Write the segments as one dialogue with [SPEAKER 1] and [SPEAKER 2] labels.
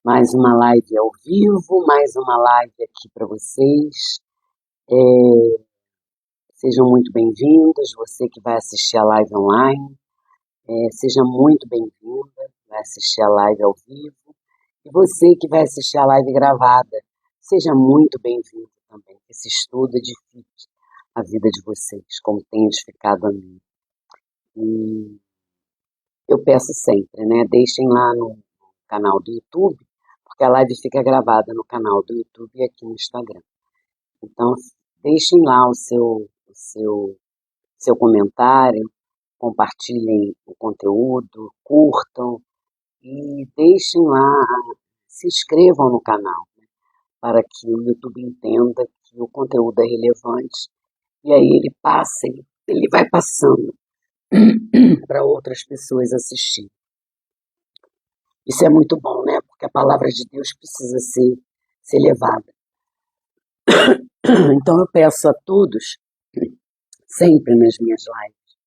[SPEAKER 1] Mais uma live ao vivo, mais uma live aqui para vocês. Sejam muito bem-vindos, você que vai assistir a live online, seja muito bem-vinda, vai assistir a live ao vivo. E você que vai assistir a live gravada, seja muito bem-vindo também. Esse estudo edifique a vida de vocês, como tem edificado a mim. E eu peço sempre, né? Deixem lá no canal do YouTube, porque a live fica gravada no canal do YouTube e aqui no Instagram. Então, deixem lá o seu comentário, compartilhem o conteúdo, curtam e deixem lá, se inscrevam no canal, né, para que o YouTube entenda que o conteúdo é relevante e aí ele vai passando para outras pessoas assistirem. Isso é muito bom, né? Porque a palavra de Deus precisa ser levada. Então eu peço a todos, sempre nas minhas lives,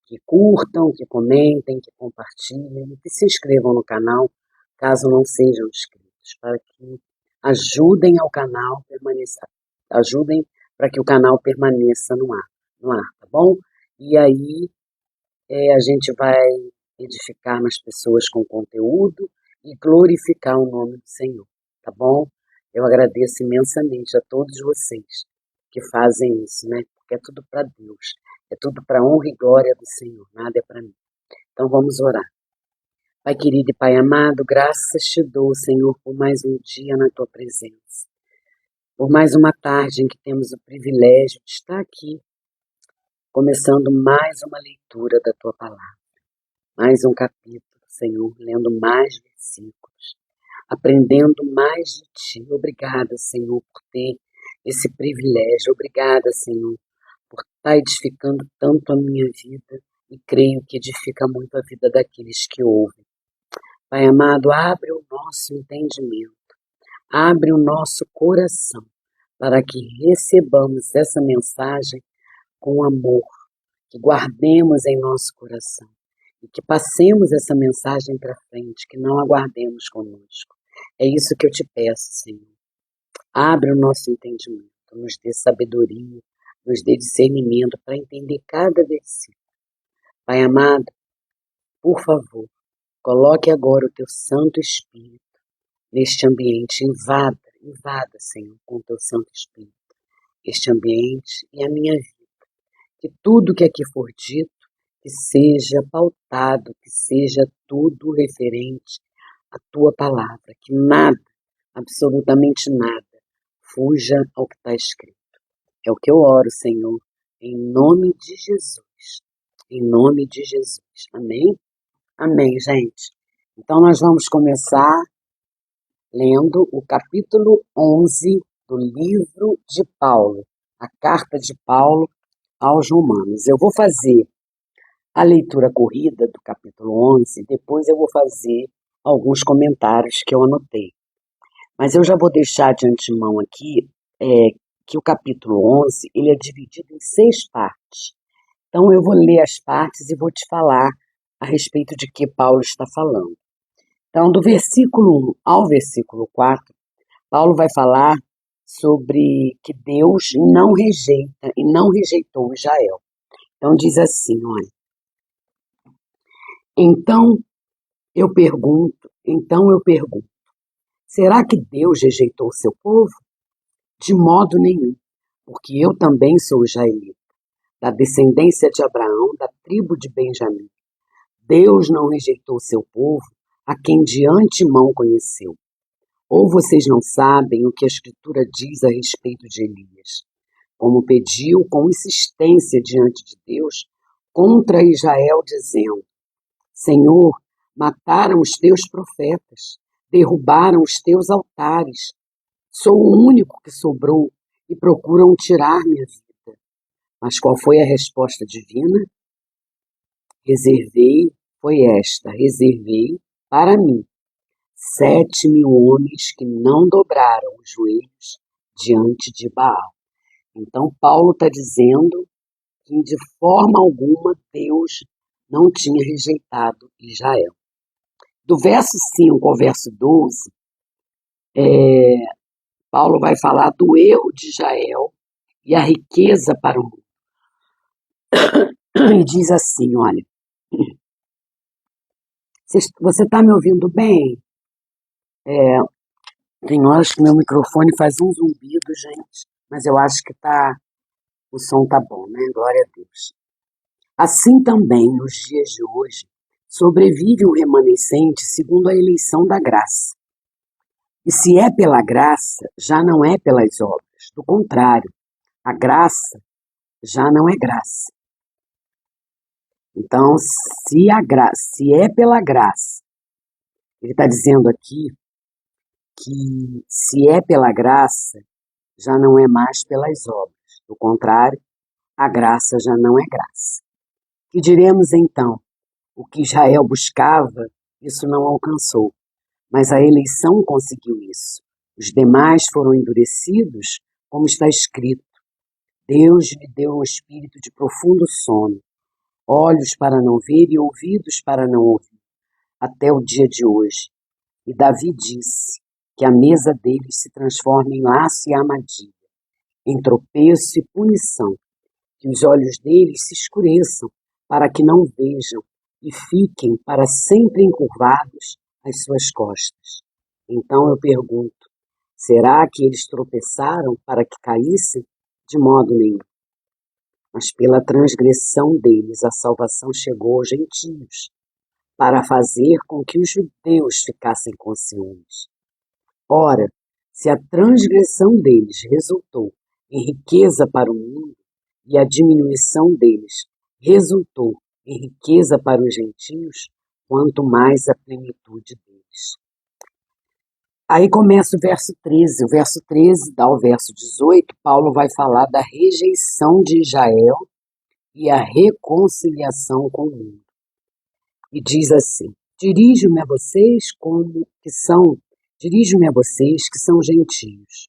[SPEAKER 1] que curtam, que comentem, que compartilhem, que se inscrevam no canal, caso não sejam inscritos, para que ajudem ao canal permanecer, ajudem para que o canal permaneça no ar, tá bom? E aí a gente vai edificar nas pessoas com conteúdo e glorificar o nome do Senhor, tá bom? Eu agradeço imensamente a todos vocês que fazem isso, né? Porque é tudo para Deus, é tudo para a honra e glória do Senhor, nada é para mim. Então vamos orar. Pai querido e Pai amado, graças te dou, Senhor, por mais um dia na tua presença, por mais uma tarde em que temos o privilégio de estar aqui, começando mais uma leitura da tua palavra, mais um capítulo, Senhor, lendo mais versículos, aprendendo mais de ti. Obrigada, Senhor, por ter esse privilégio. Obrigada, Senhor, por estar edificando tanto a minha vida e creio que edifica muito a vida daqueles que ouvem. Pai amado, abre o nosso entendimento, abre o nosso coração para que recebamos essa mensagem com amor, que guardemos em nosso coração e que passemos essa mensagem para frente, que não aguardemos conosco. É isso que eu te peço, Senhor. Abre o nosso entendimento, nos dê sabedoria, nos dê discernimento para entender cada versículo. Pai amado, por favor, coloque agora o teu Santo Espírito neste ambiente. Invada, Senhor, com o teu Santo Espírito, este ambiente e a minha vida. Que tudo que aqui for dito, que seja pautado, que seja tudo referente à tua palavra, que nada, absolutamente nada, fuja ao que está escrito. É o que eu oro, Senhor, em nome de Jesus. Em nome de Jesus. Amém? Amém, gente. Então nós vamos começar lendo o capítulo 11 do livro de Paulo, a carta de Paulo aos Romanos. Eu vou fazer a leitura corrida do capítulo 11, depois eu vou fazer alguns comentários que eu anotei. Mas eu já vou deixar de antemão aqui que o capítulo 11 ele é dividido em 6 partes. Então eu vou ler as partes e vou te falar a respeito de que Paulo está falando. Então, do versículo 1 ao versículo 4, Paulo vai falar sobre que Deus não rejeita e não rejeitou Israel. Então diz assim, olha. Então eu pergunto, será que Deus rejeitou o seu povo? De modo nenhum, porque eu também sou israelita, da descendência de Abraão, da tribo de Benjamim. Deus não rejeitou o seu povo, a quem de antemão conheceu. Ou vocês não sabem o que a Escritura diz a respeito de Elias, como pediu com insistência diante de Deus contra Israel, dizendo: Senhor, mataram os teus profetas, derrubaram os teus altares. Sou o único que sobrou e procuram tirar minha vida. Mas qual foi a resposta divina? Reservei para mim 7.000 homens que não dobraram os joelhos diante de Baal. Então Paulo está dizendo que de forma alguma Deus não tinha rejeitado Israel. Do verso 5 ao verso 12, Paulo vai falar do erro de Israel e a riqueza para o mundo. E diz assim, olha, você está me ouvindo bem? Tem horas que meu microfone faz um zumbido, gente, mas eu acho que o som tá bom, né? Glória a Deus. Assim também, nos dias de hoje, sobrevive um remanescente segundo a eleição da graça. E se é pela graça, já não é pelas obras. Do contrário, a graça já não é graça. Então, se é pela graça, ele está dizendo aqui que se é pela graça, já não é mais pelas obras. Do contrário, a graça já não é graça. Que diremos então? O que Israel buscava, isso não alcançou, mas a eleição conseguiu isso. Os demais foram endurecidos, como está escrito. Deus lhe deu um espírito de profundo sono, olhos para não ver e ouvidos para não ouvir, até o dia de hoje. E Davi disse que a mesa deles se transforma em laço e armadilha, em tropeço e punição, que os olhos deles se escureçam, para que não vejam, e fiquem para sempre encurvados às suas costas. Então eu pergunto, será que eles tropeçaram para que caíssem? De modo nenhum. Mas pela transgressão deles a salvação chegou aos gentios, para fazer com que os judeus ficassem com ciúmes. Ora, se a transgressão deles resultou em riqueza para o mundo, e a diminuição deles resultou em riqueza para os gentios, quanto mais a plenitude deles. Aí começa o verso 13. O verso 13 dá o verso 18. Paulo vai falar da rejeição de Israel e a reconciliação com o mundo. E diz assim: Dirijo-me a vocês que são gentios.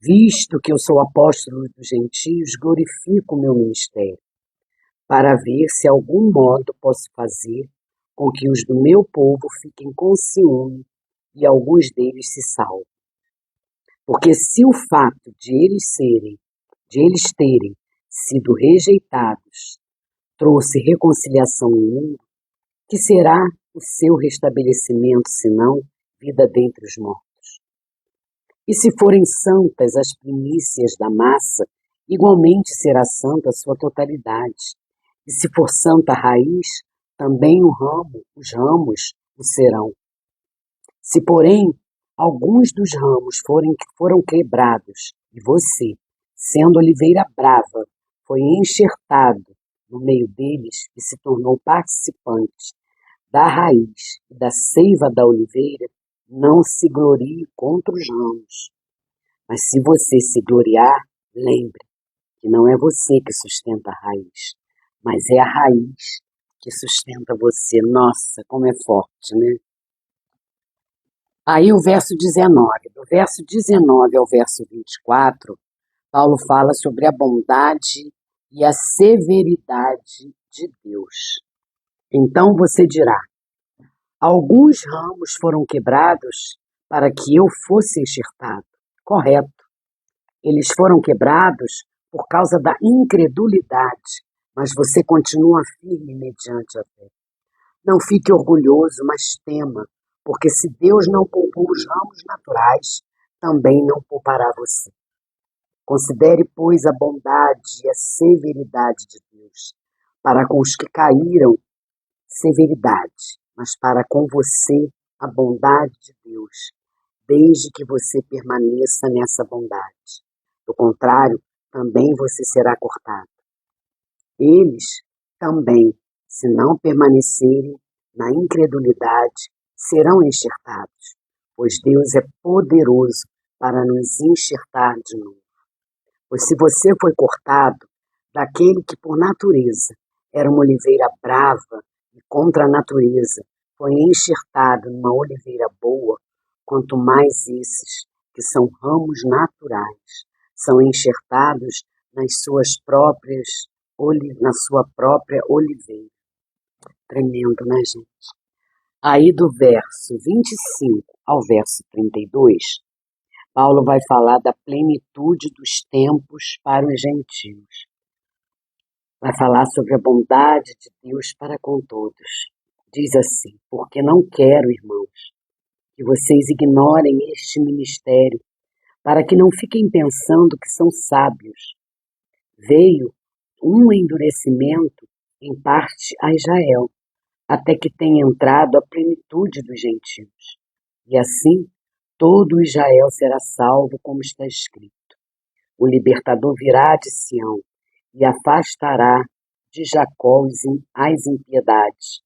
[SPEAKER 1] Visto que eu sou apóstolo dos gentios, glorifico o meu ministério, para ver se algum modo posso fazer com que os do meu povo fiquem com ciúme e alguns deles se salvem. Porque se o fato de eles terem sido rejeitados, trouxe reconciliação no mundo, que será o seu restabelecimento, senão vida dentre os mortos? E se forem santas as primícias da massa, igualmente será santa a sua totalidade. E se for santa a raiz, também os ramos o serão. Se, porém, alguns dos ramos foram quebrados, e você, sendo oliveira brava, foi enxertado no meio deles e se tornou participante da raiz e da seiva da oliveira, não se glorie contra os ramos. Mas se você se gloriar, lembre que não é você que sustenta a raiz, mas é a raiz que sustenta você. Nossa, como é forte, né? Aí o verso 19. Do verso 19 ao verso 24, Paulo fala sobre a bondade e a severidade de Deus. Então você dirá, alguns ramos foram quebrados para que eu fosse enxertado. Correto. Eles foram quebrados por causa da incredulidade, mas você continua firme mediante a fé. Não fique orgulhoso, mas tema, porque se Deus não poupou os ramos naturais, também não poupará você. Considere, pois, a bondade e a severidade de Deus. Para com os que caíram, severidade, mas para com você, a bondade de Deus, desde que você permaneça nessa bondade. Do contrário, também você será cortado. Eles também, se não permanecerem na incredulidade, serão enxertados, pois Deus é poderoso para nos enxertar de novo. Pois se você foi cortado daquele que por natureza era uma oliveira brava e contra a natureza, foi enxertado numa oliveira boa, quanto mais esses, que são ramos naturais, são enxertados na sua própria oliveira. Tremendo, né, gente? Aí do verso 25 ao verso 32, Paulo vai falar da plenitude dos tempos para os gentios. Vai falar sobre a bondade de Deus para com todos. Diz assim: porque não quero, irmãos, que vocês ignorem este ministério, para que não fiquem pensando que são sábios. Veio um endurecimento, em parte, a Israel, até que tenha entrado a plenitude dos gentios. E assim, todo Israel será salvo, como está escrito. O libertador virá de Sião e afastará de Jacó as impiedades.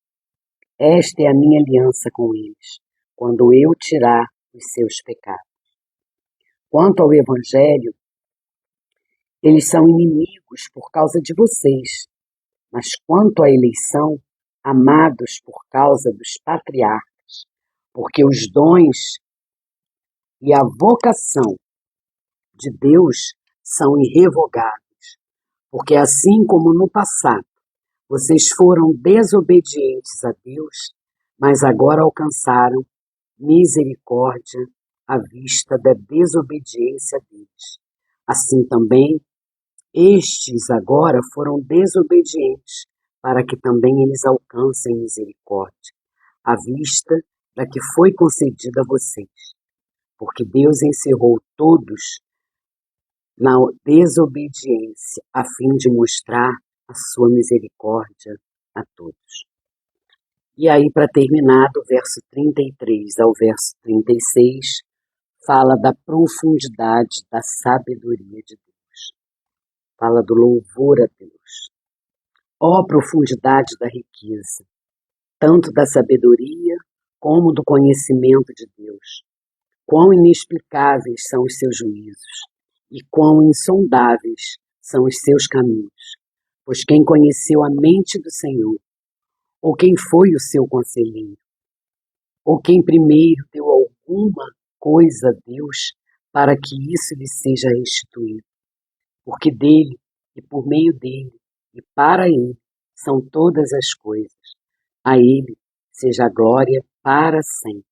[SPEAKER 1] Esta é a minha aliança com eles, quando eu tirar os seus pecados. Quanto ao Evangelho, eles são inimigos por causa de vocês, mas quanto à eleição, amados por causa dos patriarcas, porque os dons e a vocação de Deus são irrevogáveis, porque assim como no passado vocês foram desobedientes a Deus, mas agora alcançaram misericórdia à vista da desobediência deles. Assim também, estes agora foram desobedientes, para que também eles alcancem misericórdia, à vista da que foi concedida a vocês. Porque Deus encerrou todos na desobediência, a fim de mostrar a sua misericórdia a todos. E aí, para terminar, do verso 33 ao verso 36, fala da profundidade da sabedoria de Deus. Fala do louvor a Deus. Ó profundidade da riqueza, tanto da sabedoria como do conhecimento de Deus. Quão inexplicáveis são os seus juízos e quão insondáveis são os seus caminhos. Pois quem conheceu a mente do Senhor, ou quem foi o seu conselheiro, ou quem primeiro deu alguma coisa a Deus para que isso lhe seja restituído? Porque dele, e por meio dele, e para ele, são todas as coisas. A ele seja a glória para sempre.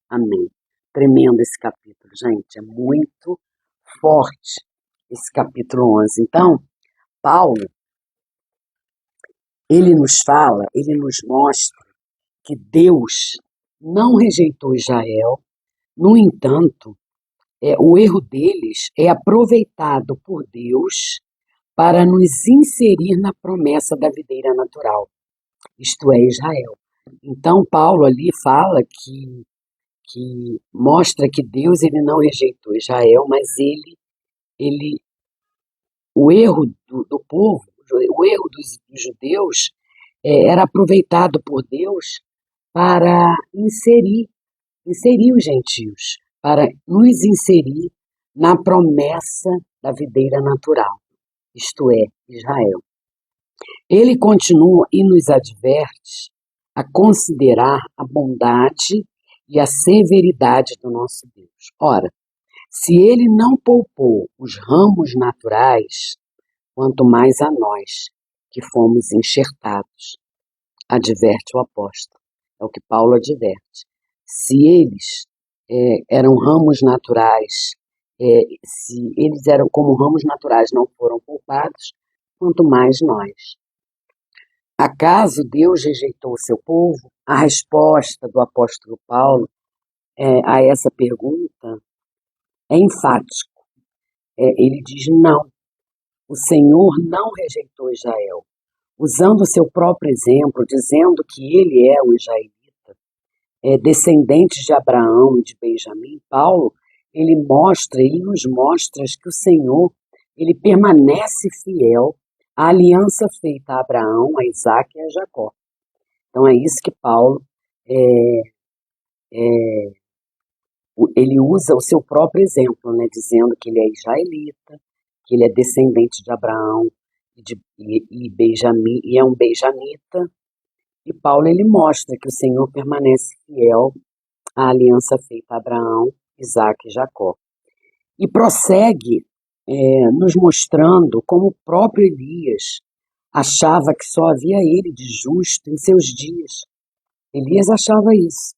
[SPEAKER 1] Amém. Tremendo esse capítulo, gente. É muito forte esse capítulo 11. Então, Paulo, ele nos fala, ele nos mostra que Deus não rejeitou Israel. No entanto, o erro deles é aproveitado por Deus para nos inserir na promessa da videira natural, isto é, Israel. Então, Paulo ali fala que mostra que Deus ele não rejeitou Israel, mas o erro do povo, o erro dos judeus era aproveitado por Deus para inserir os gentios, para nos inserir na promessa da videira natural, isto é, Israel. Ele continua e nos adverte a considerar a bondade e a severidade do nosso Deus. Ora, se ele não poupou os ramos naturais, quanto mais a nós, que fomos enxertados, adverte o apóstolo. É o que Paulo adverte. Se eles eram ramos naturais, se eles eram como ramos naturais, não foram poupados, quanto mais nós. Acaso Deus rejeitou o seu povo? A resposta do apóstolo Paulo a essa pergunta é enfático. Ele diz não. O Senhor não rejeitou Israel. Usando o seu próprio exemplo, dizendo que ele é um israelita, descendente de Abraão e de Benjamim, Paulo, ele nos mostra que o Senhor, ele permanece fiel à aliança feita a Abraão, a Isaque e a Jacó. Então é isso que Paulo, ele usa o seu próprio exemplo, né, dizendo que ele é israelita, que ele é descendente de Abraão e Benjamim, e é um benjamita. E Paulo ele mostra que o Senhor permanece fiel à aliança feita a Abraão, Isaque e Jacó. E prossegue nos mostrando como o próprio Elias achava que só havia ele de justo em seus dias. Elias achava isso.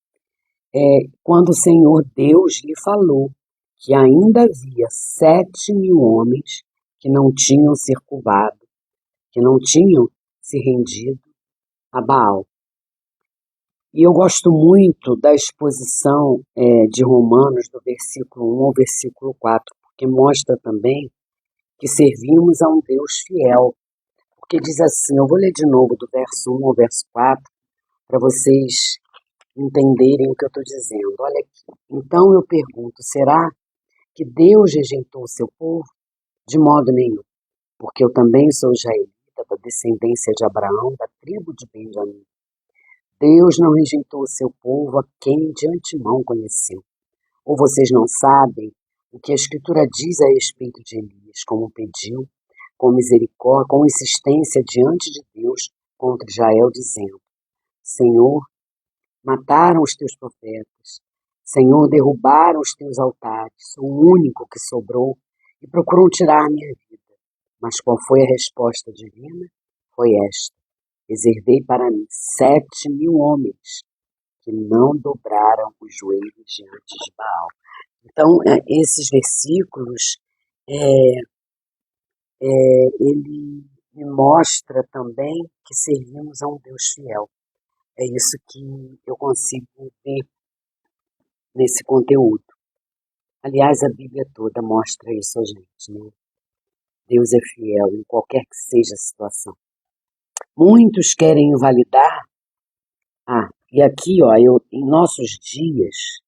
[SPEAKER 1] Quando o Senhor Deus lhe falou que ainda havia 7.000 homens que não tinham se curvado, que não tinham se rendido a Baal. E eu gosto muito da exposição de Romanos, do versículo 1 ao versículo 4, porque mostra também que servimos a um Deus fiel. Porque diz assim, eu vou ler de novo do verso 1 ao verso 4, para vocês entenderem o que eu estou dizendo. Olha aqui. Então eu pergunto, será que Deus rejeitou o seu povo? De modo nenhum, porque eu também sou israelita, da descendência de Abraão, da tribo de Benjamim. Deus não rejeitou o seu povo a quem de antemão conheceu. Ou vocês não sabem o que a Escritura diz a respeito de Elias, como pediu, com misericórdia, com insistência diante de Deus contra Israel, dizendo, Senhor, mataram os teus profetas. Senhor, derrubaram os teus altares. Sou o único que sobrou e procuram tirar minha vida. Mas qual foi a resposta divina? Foi esta. Reservei para mim 7.000 homens que não dobraram os joelhos diante de Baal. Então, esses versículos, ele me mostra também que servimos a um Deus fiel. É isso que eu consigo ver nesse conteúdo. Aliás, a Bíblia toda mostra isso a gente, né? Deus é fiel em qualquer que seja a situação. Muitos querem invalidar. E aqui, em nossos dias,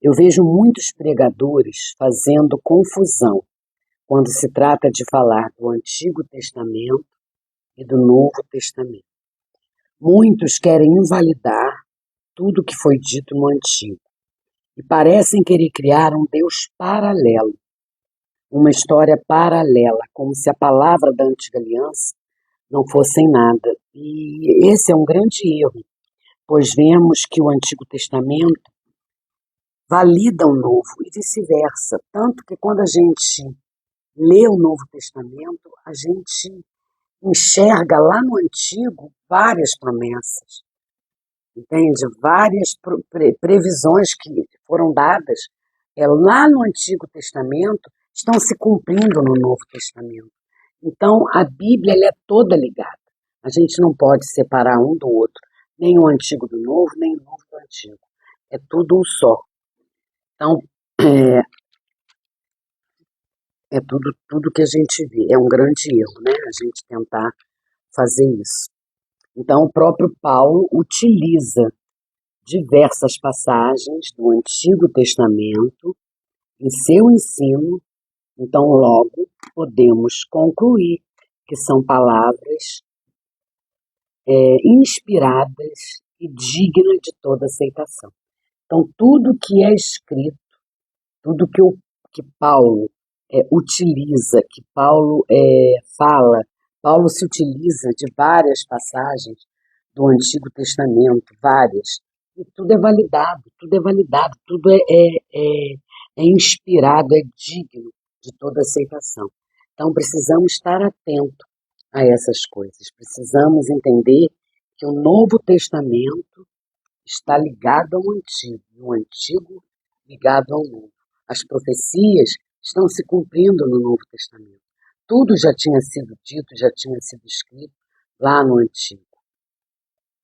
[SPEAKER 1] eu vejo muitos pregadores fazendo confusão quando se trata de falar do Antigo Testamento e do Novo Testamento. Muitos querem invalidar tudo que foi dito no Antigo e parecem querer criar um Deus paralelo, uma história paralela, como se a palavra da Antiga Aliança não fosse nada. E esse é um grande erro, pois vemos que o Antigo Testamento valida o Novo e vice-versa, tanto que quando a gente lê o Novo Testamento, a gente enxerga lá no Antigo várias promessas, entende? Várias previsões que foram dadas lá no Antigo Testamento estão se cumprindo no Novo Testamento. Então, a Bíblia ela é toda ligada. A gente não pode separar um do outro, nem o Antigo do Novo, nem o Novo do Antigo. É tudo um só. Então, é tudo que a gente vê. É um grande erro, né? A gente tentar fazer isso. Então, o próprio Paulo utiliza diversas passagens do Antigo Testamento em seu ensino. Então, logo, podemos concluir que são palavras inspiradas e dignas de toda aceitação. Então, tudo que é escrito, tudo que Paulo utiliza, que Paulo fala, Paulo se utiliza de várias passagens do Antigo Testamento, várias, e tudo é validado, tudo é inspirado, é digno de toda aceitação. Então, precisamos estar atentos a essas coisas, precisamos entender que o Novo Testamento está ligado ao Antigo, e o Antigo ligado ao Novo. As profecias estão se cumprindo no Novo Testamento. Tudo já tinha sido dito, já tinha sido escrito lá no Antigo.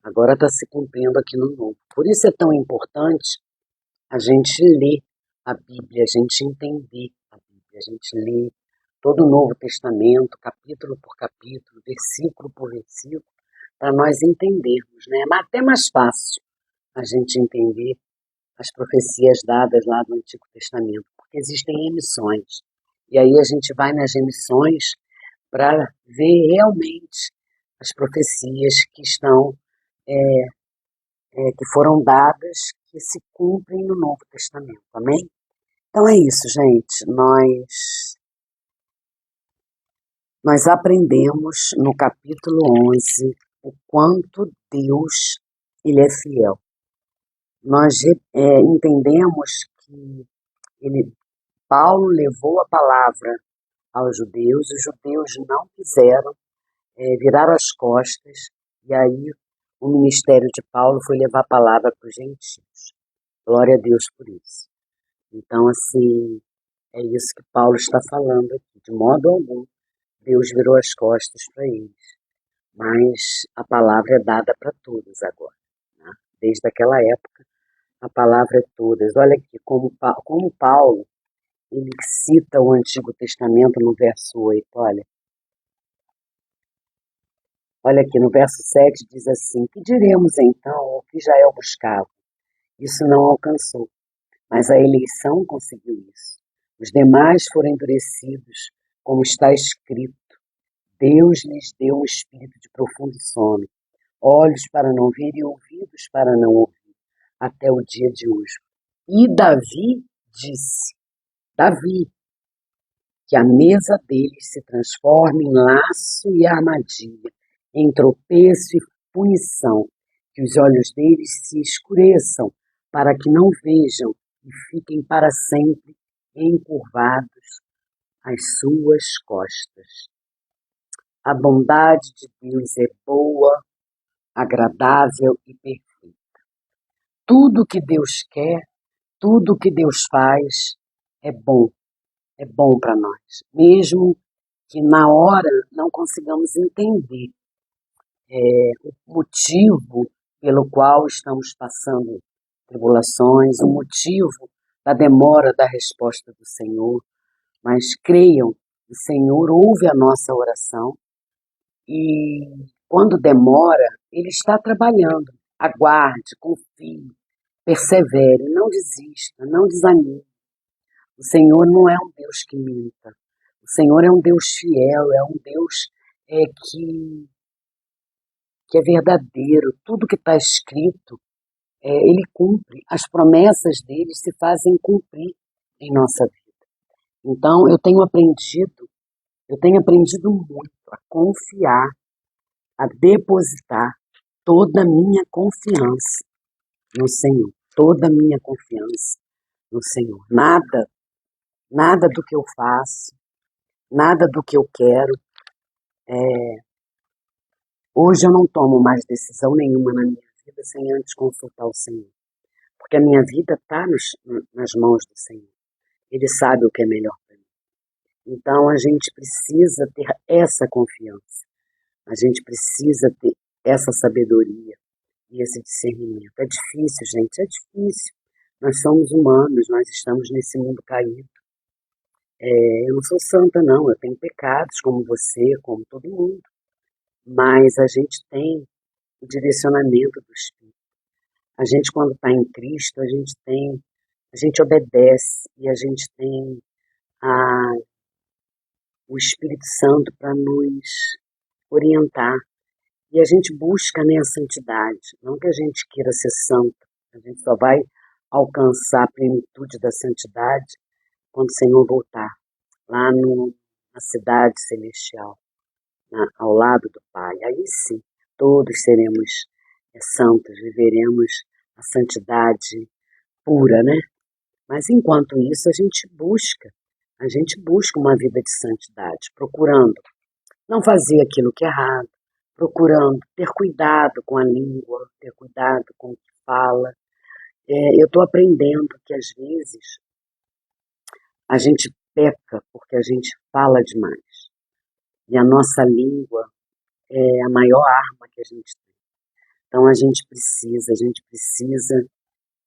[SPEAKER 1] Agora está se cumprindo aqui no Novo. Por isso é tão importante a gente ler a Bíblia, a gente entender a Bíblia, a gente ler todo o Novo Testamento, capítulo por capítulo, versículo por versículo, para nós entendermos, né? Mas até mais fácil a gente entender as profecias dadas lá do Antigo Testamento, porque existem emissões. E aí a gente vai nas emissões para ver realmente as profecias que estão, que foram dadas, que se cumprem no Novo Testamento, amém? Então é isso, gente. Nós aprendemos no capítulo 11 o quanto Deus ele é fiel. Nós entendemos que Paulo levou a palavra aos judeus, os judeus não quiseram, viraram as costas, e aí O ministério de Paulo foi levar a palavra para os gentios. Glória a Deus por isso. Então, assim, é isso que Paulo está falando aqui. De modo algum, Deus virou as costas para eles. Mas a palavra é dada para todos agora, né? Desde aquela época, a palavra é todas. Olha aqui, como Paulo, ele cita o Antigo Testamento no verso 8, olha aqui, no verso 7 diz assim: que diremos então o que Israel buscava? Isso não alcançou, mas a eleição conseguiu isso. Os demais foram endurecidos, como está escrito: Deus lhes deu um espírito de profundo sono, olhos para não ver e ouvidos para não ouvir, até o dia de hoje. E Davi disse, Davi, que a mesa deles se transforme em laço e armadilha, em tropeço e punição, que os olhos deles se escureçam, para que não vejam e fiquem para sempre encurvados às suas costas. A bondade de Deus é boa, agradável e perfeita. Tudo que Deus quer, tudo que Deus faz é bom para nós. Mesmo que na hora não consigamos entender o motivo pelo qual estamos passando tribulações, o motivo da demora da resposta do Senhor, mas creiam, o Senhor ouve a nossa oração e quando demora, Ele está trabalhando. Aguarde, confie, persevere, não desista, não desanime. O Senhor não é um Deus que minta. O Senhor é um Deus fiel, é um Deus que é verdadeiro. Tudo que está escrito, Ele cumpre. As promessas dele se fazem cumprir em nossa vida. Então, eu tenho aprendido muito a confiar, a depositar toda a minha confiança no Senhor. Toda a minha confiança no Senhor. Nada do que eu faço, nada do que eu quero. Hoje eu não tomo mais decisão nenhuma na minha vida sem antes consultar o Senhor. Porque a minha vida está nas mãos do Senhor. Ele sabe o que é melhor para mim. Então a gente precisa ter essa confiança. A gente precisa ter essa sabedoria e esse discernimento. É difícil, gente, é difícil. Nós somos humanos, nós estamos nesse mundo caído. Eu não sou santa, não. Eu tenho pecados como você, como todo mundo. Mas a gente tem o direcionamento do Espírito. A gente, quando está em Cristo, a gente obedece e a gente tem o Espírito Santo para nos orientar. E a gente busca, né, a santidade. Não que a gente queira ser santo. A gente só vai alcançar a plenitude da santidade quando o Senhor voltar, lá na cidade celestial, ao lado do Pai. Aí sim, todos seremos santos, viveremos a santidade pura, né? Mas enquanto isso, a gente busca uma vida de santidade, procurando não fazer aquilo que é errado, procurando ter cuidado com a língua, ter cuidado com o que fala. Eu estou aprendendo que às vezes a gente peca porque a gente fala demais. E a nossa língua é a maior arma que a gente tem. Então a gente precisa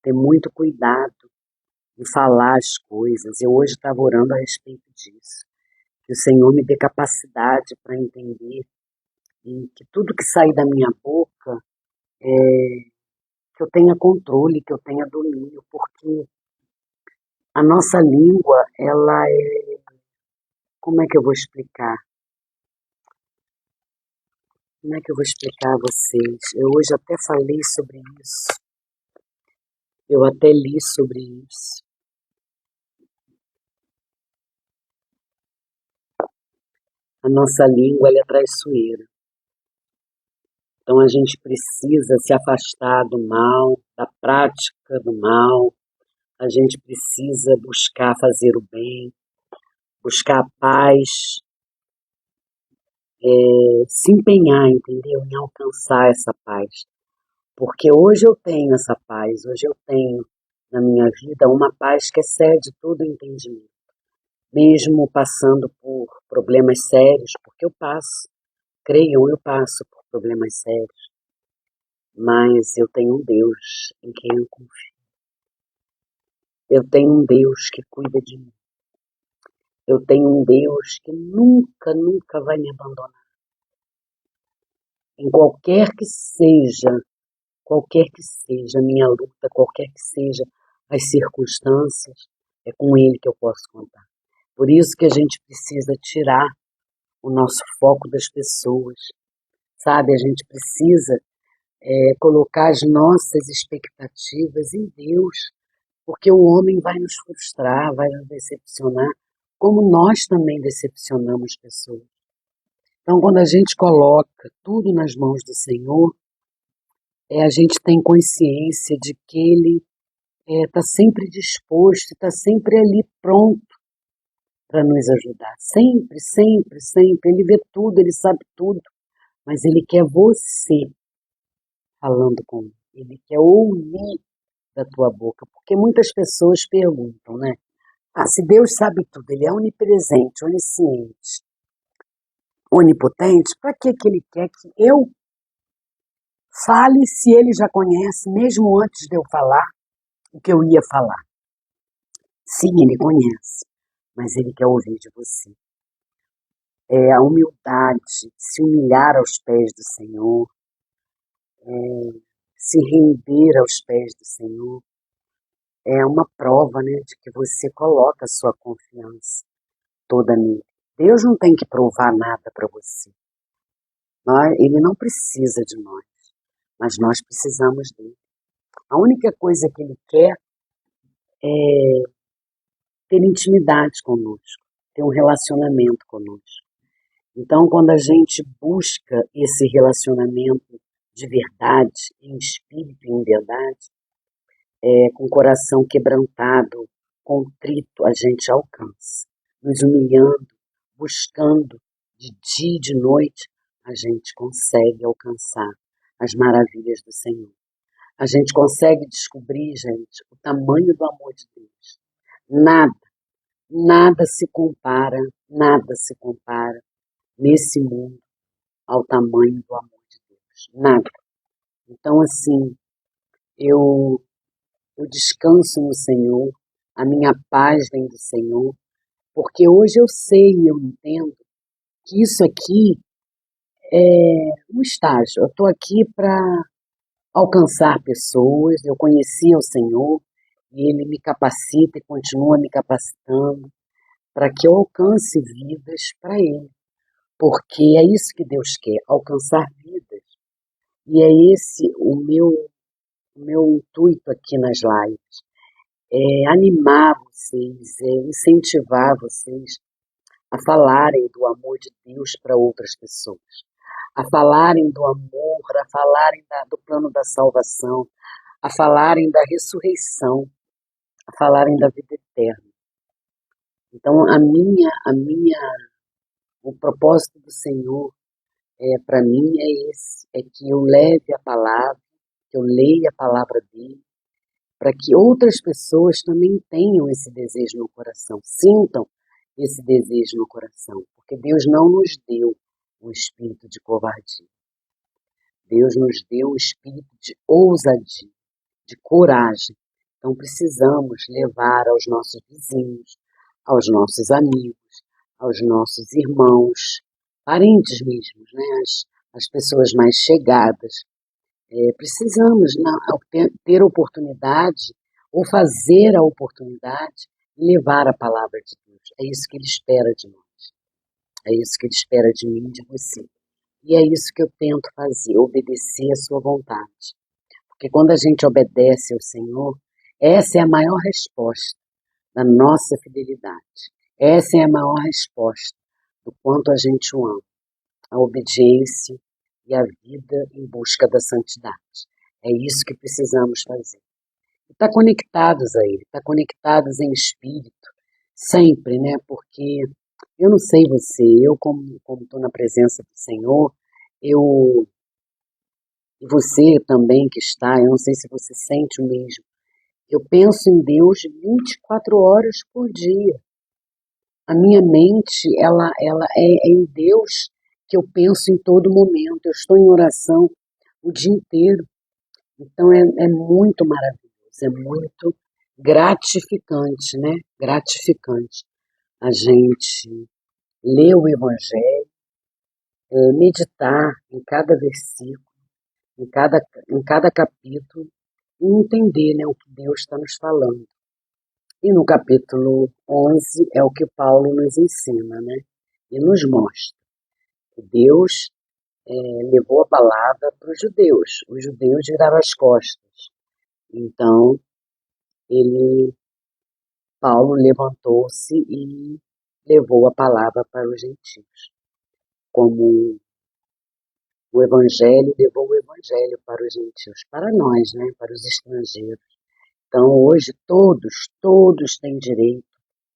[SPEAKER 1] ter muito cuidado em falar as coisas. Eu hoje estava orando a respeito disso. Que o Senhor me dê capacidade para entender e que tudo que sair da minha boca, que eu tenha controle, que eu tenha domínio, porque a nossa língua, ela é... Como é que eu vou explicar? Como é que eu vou explicar a vocês? Eu hoje até falei sobre isso. Eu até li sobre isso. A nossa língua, ela é traiçoeira. Então a gente precisa se afastar do mal, da prática do mal. A gente precisa buscar fazer o bem, buscar a paz, se empenhar, entendeu? Em alcançar essa paz. Porque hoje eu tenho essa paz, hoje eu tenho na minha vida uma paz que excede todo o entendimento. Mesmo passando por problemas sérios, porque eu passo, creiam, eu passo por problemas sérios, mas eu tenho um Deus em quem eu confio. Eu tenho um Deus que cuida de mim. Eu tenho um Deus que nunca, nunca vai me abandonar. Em qualquer que seja a minha luta, qualquer que seja as circunstâncias, é com Ele que eu posso contar. Por isso que a gente precisa tirar o nosso foco das pessoas, sabe? A gente precisa colocar as nossas expectativas em Deus, porque o homem vai nos frustrar, vai nos decepcionar, como nós também decepcionamos pessoas. Então, quando a gente coloca tudo nas mãos do Senhor, a gente tem consciência de que Ele está sempre disposto, está sempre ali pronto para nos ajudar. Sempre, sempre, sempre. Ele vê tudo, Ele sabe tudo, mas Ele quer você falando com Ele. Ele quer ouvir da tua boca, porque muitas pessoas perguntam, né? Ah, se Deus sabe tudo, Ele é onipresente, onisciente, onipotente, para que Ele quer que eu fale se Ele já conhece, mesmo antes de eu falar o que eu ia falar? Sim, Ele conhece, mas Ele quer ouvir de você. É a humildade, se humilhar aos pés do Senhor, se render aos pés do Senhor, é uma prova, né, de que você coloca a sua confiança toda nele. Deus não tem que provar nada para você. Ele não precisa de nós, mas nós precisamos dele. A única coisa que ele quer é ter intimidade conosco, ter um relacionamento conosco. Então, quando a gente busca esse relacionamento de verdade, em espírito e em verdade, com o coração quebrantado, contrito, a gente alcança. Nos humilhando, buscando de dia e de noite, a gente consegue alcançar as maravilhas do Senhor. A gente consegue descobrir, gente, o tamanho do amor de Deus. Nada, nada se compara nesse mundo ao tamanho do amor de Deus. Nada. Então, assim, eu descanso no Senhor, a minha paz vem do Senhor, porque hoje eu sei e eu entendo que isso aqui é um estágio. Eu estou aqui para alcançar pessoas, eu conheci o Senhor e Ele me capacita e continua me capacitando para que eu alcance vidas para Ele, porque é isso que Deus quer, alcançar vidas. E é esse o meu intuito aqui nas lives, é animar vocês, é incentivar vocês a falarem do amor de Deus para outras pessoas, a falarem do amor, a falarem do plano da salvação, a falarem da ressurreição, a falarem da vida eterna. Então, o propósito do Senhor para mim é esse, é que eu leve a palavra, que eu leia a palavra dele, para que outras pessoas também tenham esse desejo no coração, sintam esse desejo no coração, porque Deus não nos deu um espírito de covardia. Deus nos deu um espírito de ousadia, de coragem. Então precisamos levar aos nossos vizinhos, aos nossos amigos, aos nossos irmãos, parentes mesmo, né? As pessoas mais chegadas. Precisamos ter oportunidade ou fazer a oportunidade e levar a palavra de Deus. É isso que Ele espera de nós. É isso que Ele espera de mim e de você. E é isso que eu tento fazer, obedecer a sua vontade. Porque quando a gente obedece ao Senhor, essa é a maior resposta da nossa fidelidade. Essa é a maior resposta do quanto a gente o ama. A obediência e a vida em busca da santidade. É isso que precisamos fazer. Estar conectados a Ele, estar conectados em espírito, sempre, né? Porque eu não sei você, eu como estou na presença do Senhor, eu E você também que está, eu não sei se você sente o mesmo. Eu penso em Deus 24 horas por dia. A minha mente, ela é em Deus que eu penso em todo momento. Eu estou em oração o dia inteiro. Então é muito maravilhoso, é muito gratificante, né? Gratificante a gente ler o Evangelho, meditar em cada versículo, em cada capítulo e entender, né, o que Deus está nos falando. E no capítulo 11 é o que Paulo nos ensina, né? E nos mostra que Deus levou a palavra para os judeus viraram as costas. Então, Paulo levantou-se e levou a palavra para os gentios, como o Evangelho levou o Evangelho para os gentios, para nós, né, para os estrangeiros. Então, hoje, todos têm direito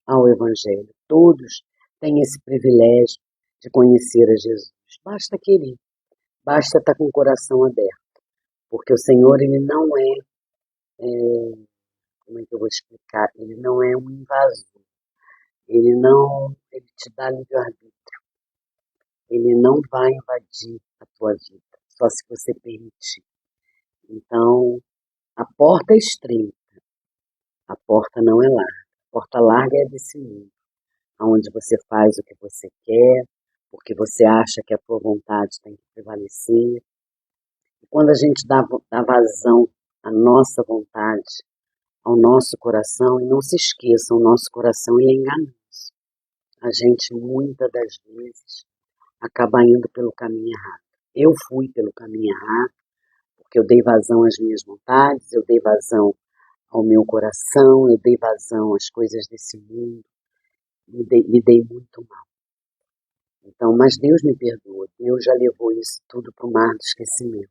[SPEAKER 1] ao Evangelho, todos têm esse privilégio de conhecer a Jesus. Basta querer, basta estar com o coração aberto, porque o Senhor, ele não como é que eu vou explicar? Ele não é um invasor, ele te dá livre-arbítrio, ele não vai invadir a tua vida, só se você permitir. Então, a porta é estreita, a porta não é larga. A porta larga é desse mundo, onde você faz o que você quer, porque você acha que a tua vontade tem que prevalecer. E quando a gente dá vazão à nossa vontade, ao nosso coração, e não se esqueça, o nosso coração ele é enganoso. A gente, muitas das vezes, acaba indo pelo caminho errado. Eu fui pelo caminho errado, porque eu dei vazão às minhas vontades, eu dei vazão ao meu coração, eu dei vazão às coisas desse mundo, me dei muito mal. Então, mas Deus me perdoa, Deus já levou isso tudo para o mar do esquecimento.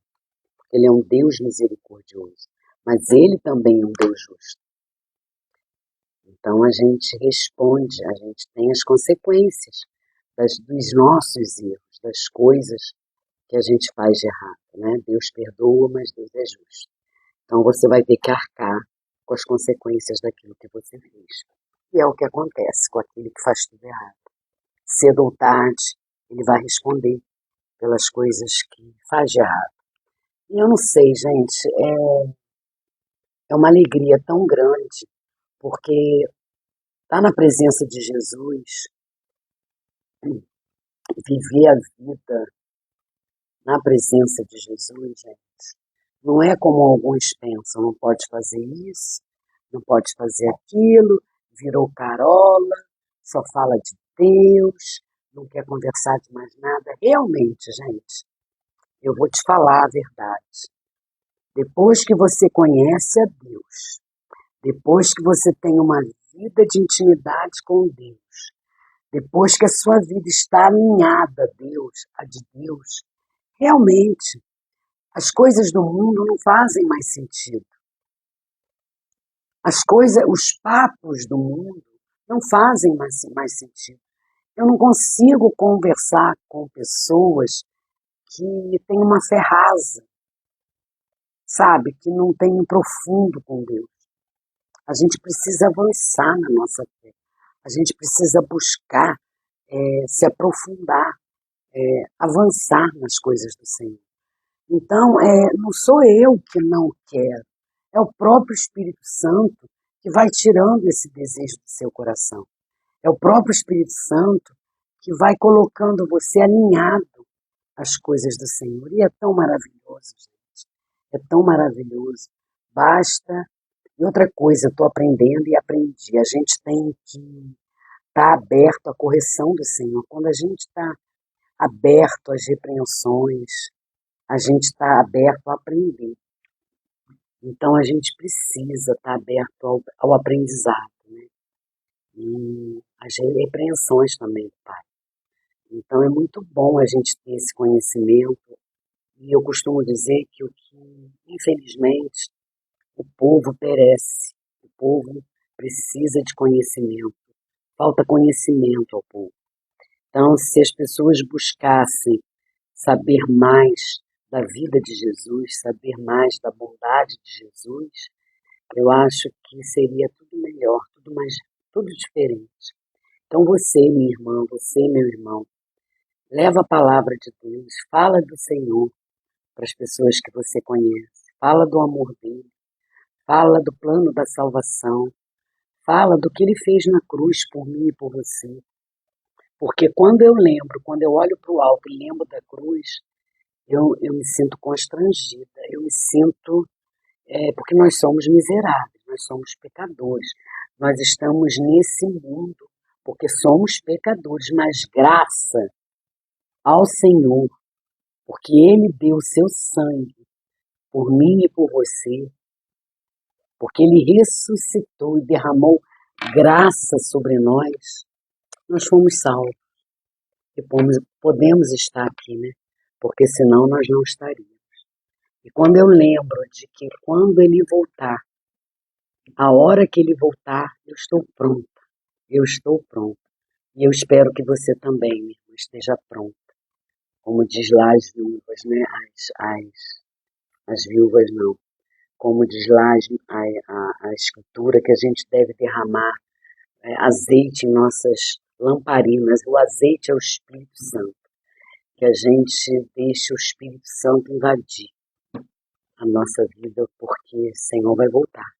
[SPEAKER 1] Ele é um Deus misericordioso, mas Ele também é um Deus justo. Então a gente responde, a gente tem as consequências dos nossos erros, das coisas que a gente faz de errado, né? Deus perdoa, mas Deus é justo. Então você vai ter que arcar com as consequências daquilo que você fez. E é o que acontece com aquele que faz tudo errado. Cedo ou tarde, ele vai responder pelas coisas que faz de errado. E eu não sei, gente, é uma alegria tão grande, porque estar na presença de Jesus, viver a vida na presença de Jesus, gente, não é como alguns pensam, não pode fazer isso, não pode fazer aquilo, virou carola, só fala de Deus, não quer conversar de mais nada. Realmente, gente, eu vou te falar a verdade. Depois que você conhece a Deus, depois que você tem uma vida de intimidade com Deus, depois que a sua vida está alinhada a Deus, a de Deus, realmente as coisas do mundo não fazem mais sentido. As coisas, os papos do mundo não fazem mais sentido. Eu não consigo conversar com pessoas que têm uma fé rasa, sabe? Que não têm um profundo com Deus. A gente precisa avançar na nossa fé. A gente precisa buscar se aprofundar, avançar nas coisas do Senhor. Então, não sou eu que não quero, é o próprio Espírito Santo que vai tirando esse desejo do seu coração. É o próprio Espírito Santo que vai colocando você alinhado às coisas do Senhor. E é tão maravilhoso, gente. É tão maravilhoso. Basta. E outra coisa, eu estou aprendendo e aprendi. A gente tem que estar aberto à correção do Senhor. Quando a gente está aberto às repreensões, a gente está aberto a aprender. Então a gente precisa estar aberto ao aprendizado, né? E às repreensões também do Pai. Então é muito bom a gente ter esse conhecimento. E eu costumo dizer que infelizmente, o povo perece. O povo precisa de conhecimento. Falta conhecimento ao povo. Então, se as pessoas buscassem saber mais da vida de Jesus, saber mais da bondade de Jesus, eu acho que seria tudo melhor, tudo mais, tudo diferente. Então você, minha irmã, você, meu irmão, leva a palavra de Deus, fala do Senhor para as pessoas que você conhece, fala do amor dele, fala do plano da salvação, fala do que ele fez na cruz por mim e por você. Porque quando eu lembro, quando eu olho para o alto e lembro da cruz, eu me sinto constrangida, eu me sinto, porque nós somos miseráveis, nós somos pecadores, nós estamos nesse mundo porque somos pecadores, mas graça ao Senhor, porque Ele deu o seu sangue por mim e por você, porque Ele ressuscitou e derramou graça sobre nós fomos salvos e podemos estar aqui, né? Porque senão nós não estaríamos. E quando eu lembro de que quando Ele voltar, a hora que Ele voltar, eu estou pronta, eu estou pronta. E eu espero que você também, minha irmã, esteja pronta. Como diz lá as viúvas, né? As viúvas não. Como diz lá a escritura, que a gente deve derramar azeite em nossas lamparinas. O azeite é o Espírito Santo. Que a gente deixe o Espírito Santo invadir a nossa vida, porque o Senhor vai voltar.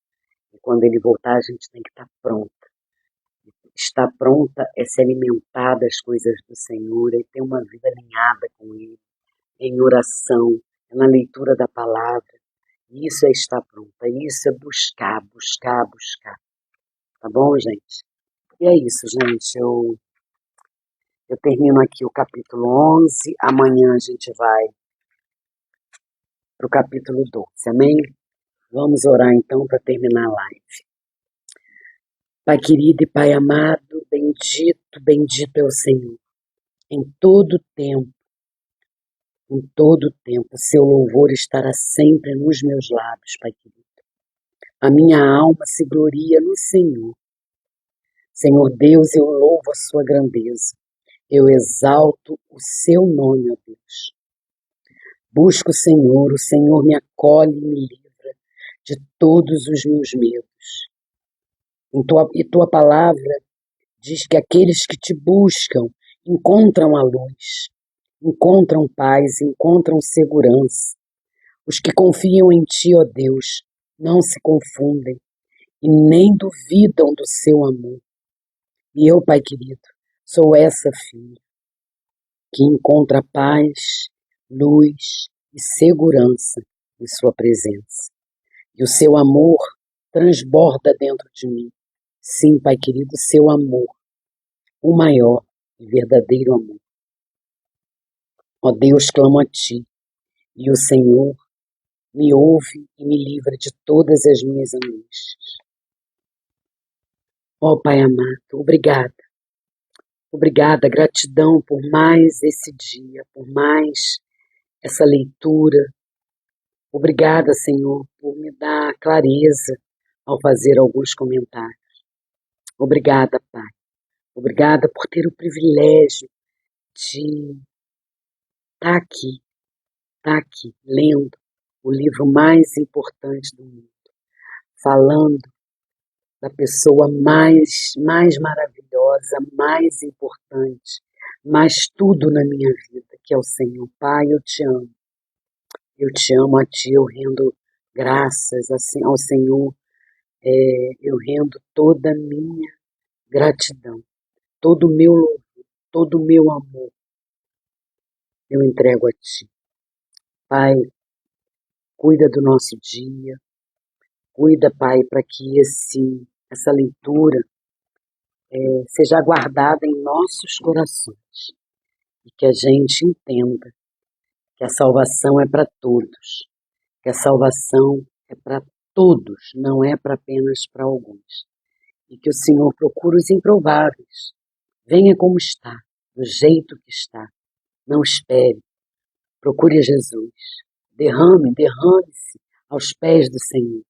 [SPEAKER 1] E quando Ele voltar, a gente tem que estar pronta. Estar pronta é se alimentar das coisas do Senhor, é ter uma vida alinhada com Ele, em oração, na leitura da palavra. Isso é estar pronta, isso é buscar, buscar, buscar. Tá bom, gente? E é isso, gente. Eu termino aqui o capítulo 11. Amanhã a gente vai para o capítulo 12. Amém? Vamos orar então para terminar a live. Pai querido e Pai amado, bendito, bendito é o Senhor. Em todo tempo, seu louvor estará sempre nos meus lábios, Pai querido. A minha alma se gloria no Senhor. Senhor Deus, eu louvo a sua grandeza. Eu exalto o seu nome, ó Deus. Busco o Senhor me acolhe e me livra de todos os meus medos. E tua palavra diz que aqueles que te buscam encontram a luz, encontram paz, encontram segurança. Os que confiam em ti, ó Deus, não se confundem e nem duvidam do seu amor. E eu, Pai querido, sou essa filha que encontra paz, luz e segurança em sua presença. E o seu amor transborda dentro de mim. Sim, Pai querido, seu amor, o maior e verdadeiro amor. Ó Deus, clamo a ti, e o Senhor me ouve e me livra de todas as minhas angústias. Ó Pai amado, obrigada. Obrigada, gratidão por mais esse dia, por mais essa leitura. Obrigada, Senhor, por me dar clareza ao fazer alguns comentários. Obrigada, Pai. Obrigada por ter o privilégio de estar aqui, lendo o livro mais importante do mundo, falando da pessoa mais maravilhosa, mais importante, mais tudo na minha vida, que é o Senhor. Pai, eu te amo. Eu te amo a ti, eu rendo graças ao Senhor, eu rendo toda a minha gratidão, todo o meu louvor, todo o meu amor, eu entrego a ti. Pai, cuida do nosso dia, cuida, Pai, para que essa leitura seja guardada em nossos corações e que a gente entenda que a salvação é para todos, que a salvação é para todos, não é para apenas para alguns. E que o Senhor procure os improváveis. Venha como está, do jeito que está. Não espere. Procure Jesus. Derrame-se aos pés do Senhor.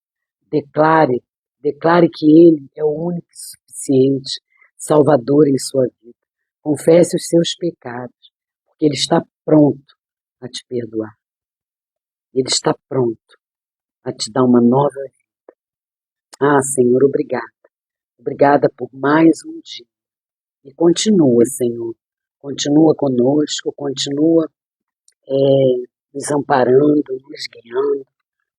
[SPEAKER 1] Declare que Ele é o único e suficiente Salvador em sua vida. Confesse os seus pecados, porque Ele está pronto a te perdoar. Ele está pronto a te dar uma nova vida. Ah, Senhor, obrigada. Obrigada por mais um dia. E continua, Senhor. Continua conosco, continua nos amparando, nos guiando,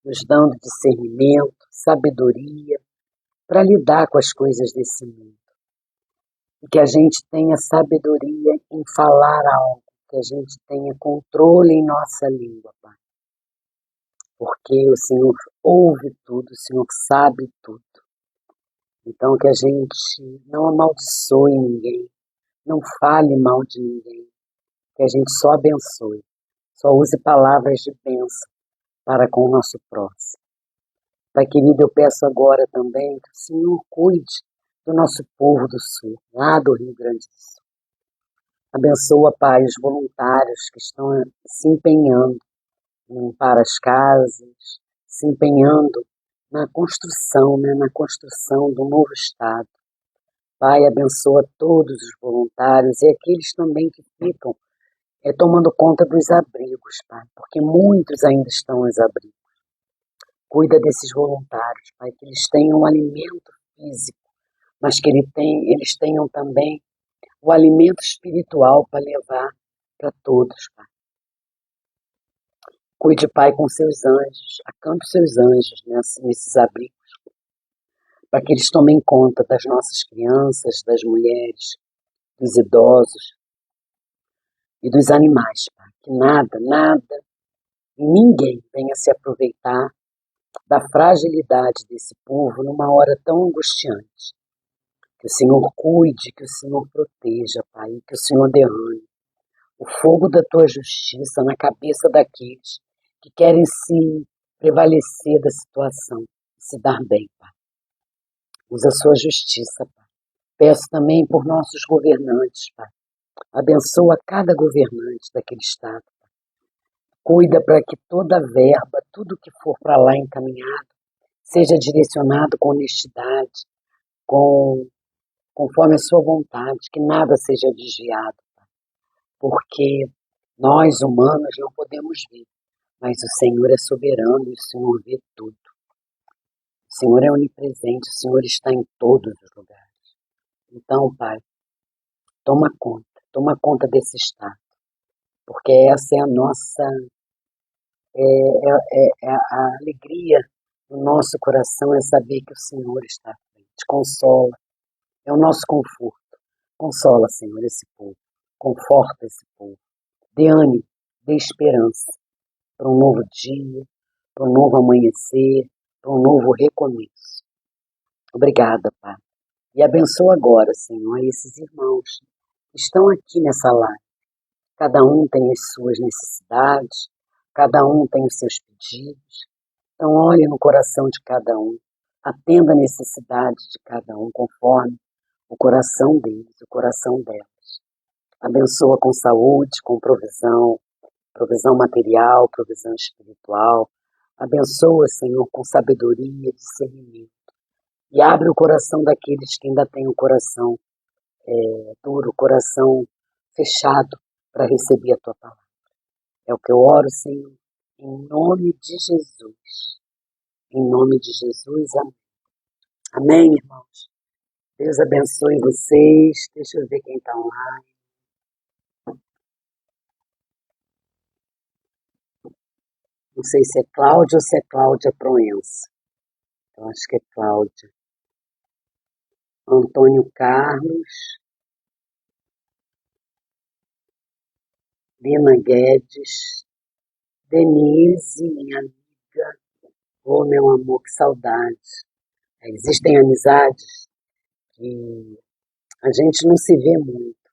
[SPEAKER 1] nos dando discernimento, sabedoria para lidar com as coisas desse mundo. E que a gente tenha sabedoria em falar algo, que a gente tenha controle em nossa língua, Pai. Porque o Senhor ouve tudo, o Senhor sabe tudo. Então que a gente não amaldiçoe ninguém, não fale mal de ninguém, que a gente só abençoe, só use palavras de bênção para com o nosso próximo. Pai querido, eu peço agora também que o Senhor cuide do nosso povo do Sul, lá do Rio Grande do Sul. Abençoa, Pai, os voluntários que estão se empenhando em limpar as casas, se empenhando na construção, na construção do novo Estado. Pai, abençoa todos os voluntários e aqueles também que ficam tomando conta dos abrigos, Pai, porque muitos ainda estão nos abrigos. Cuida desses voluntários, Pai, que eles tenham um alimento físico, mas que eles tenham também o alimento espiritual para levar para todos, Pai. Cuide, Pai, com seus anjos, acampe seus anjos nesses abrigos, para que eles tomem conta das nossas crianças, das mulheres, dos idosos e dos animais, Pai. Que nada e ninguém venha se aproveitar da fragilidade desse povo numa hora tão angustiante. Que o Senhor cuide, que o Senhor proteja, Pai, que o Senhor derrame o fogo da tua justiça na cabeça daqueles que querem se prevalecer da situação, se dar bem, Pai. Usa a sua justiça, Pai. Peço também por nossos governantes, Pai. Abençoa cada governante daquele estado. Pai. Cuida para que toda verba, tudo que for para lá encaminhado, seja direcionado com honestidade, conforme a sua vontade, que nada seja desviado, Pai. Porque nós, humanos, não podemos ver, mas o Senhor é soberano e o Senhor vê tudo. O Senhor é onipresente, o Senhor está em todos os lugares. Então, Pai, toma conta desse estado, porque essa é a nossa, é a alegria do nosso coração, é saber que o Senhor está à frente. Consola, é o nosso conforto. Consola, Senhor, esse povo, conforta esse povo, dê ânimo, dê esperança para um novo dia, para um novo amanhecer, para um novo recomeço. Obrigada, Pai. E abençoa agora, Senhor, esses irmãos que estão aqui nessa live. Cada um tem as suas necessidades, cada um tem os seus pedidos. Então, olhe no coração de cada um, atenda a necessidade de cada um, conforme o coração deles, o coração delas. Abençoa com saúde, com provisão material, provisão espiritual. Abençoa, Senhor, com sabedoria, discernimento. E abre o coração daqueles que ainda têm o coração duro, o coração fechado para receber a tua palavra. É o que eu oro, Senhor, em nome de Jesus. Em nome de Jesus, amém. Amém, irmãos? Deus abençoe vocês. Deixa eu ver quem está online. Não sei se é Cláudia ou se é Cláudia Proença. Eu acho que é Cláudia. Antônio Carlos. Lina Guedes. Denise, minha amiga. Oh, meu amor, que saudade. Existem amizades que a gente não se vê muito,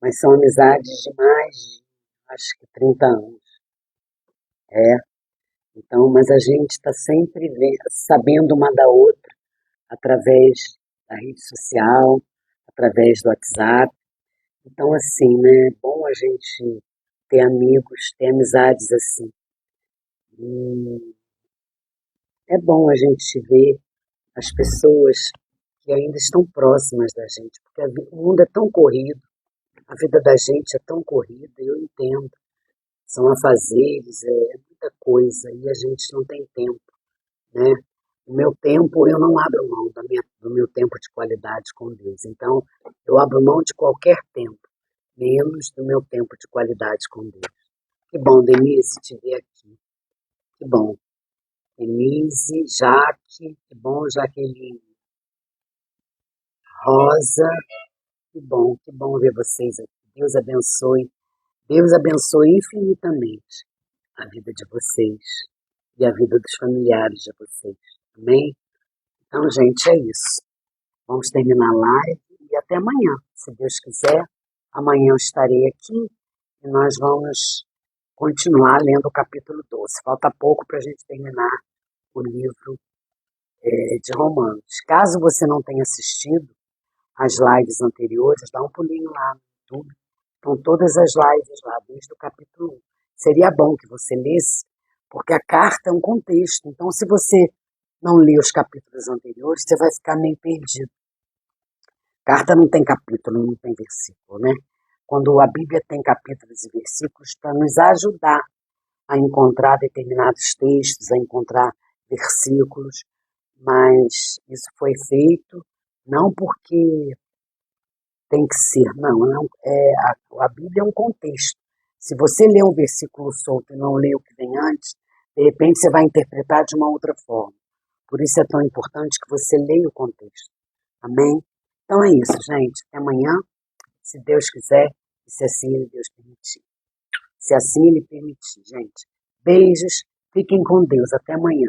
[SPEAKER 1] mas são amizades de mais de, acho que 30 anos. Então, mas a gente está sempre sabendo uma da outra, através da rede social, através do WhatsApp. Então, assim, né, é bom a gente ter amigos, ter amizades assim. E é bom a gente ver as pessoas que ainda estão próximas da gente, porque o mundo é tão corrido, a vida da gente é tão corrida, eu entendo. são afazeres, é muita coisa e a gente não tem tempo, né? O meu tempo, eu não abro mão do meu tempo de qualidade com Deus. Então, eu abro mão de qualquer tempo, menos do meu tempo de qualidade com Deus. Que bom, Denise, te ver aqui. Que bom. Denise, Jaque, que bom, Jaqueline, Rosa, que bom ver vocês aqui. Deus abençoe infinitamente a vida de vocês e a vida dos familiares de vocês. Amém? Então, gente, é isso. Vamos terminar a live e até amanhã, se Deus quiser. Amanhã eu estarei aqui e nós vamos continuar lendo o capítulo 12. Falta pouco para a gente terminar o livro de Romanos. Caso você não tenha assistido as lives anteriores, dá um pulinho lá no YouTube. Estão todas as lives lá, desde o capítulo 1. Seria bom que você lesse, porque a carta é um contexto. Então, se você não lê os capítulos anteriores, você vai ficar meio perdido. Carta não tem capítulo, não tem versículo, né? Quando a Bíblia tem capítulos e versículos para nos ajudar a encontrar determinados textos, a encontrar versículos, mas isso foi feito não porque tem que ser, não a Bíblia é um contexto. Se você lê um versículo solto e não lê o que vem antes, de repente você vai interpretar de uma outra forma. Por isso é tão importante que você leia o contexto. Amém? Então é isso, gente. Até amanhã, se Deus quiser, e se assim Ele Deus permitir. Se assim Ele permitir, gente. Beijos, fiquem com Deus. Até amanhã.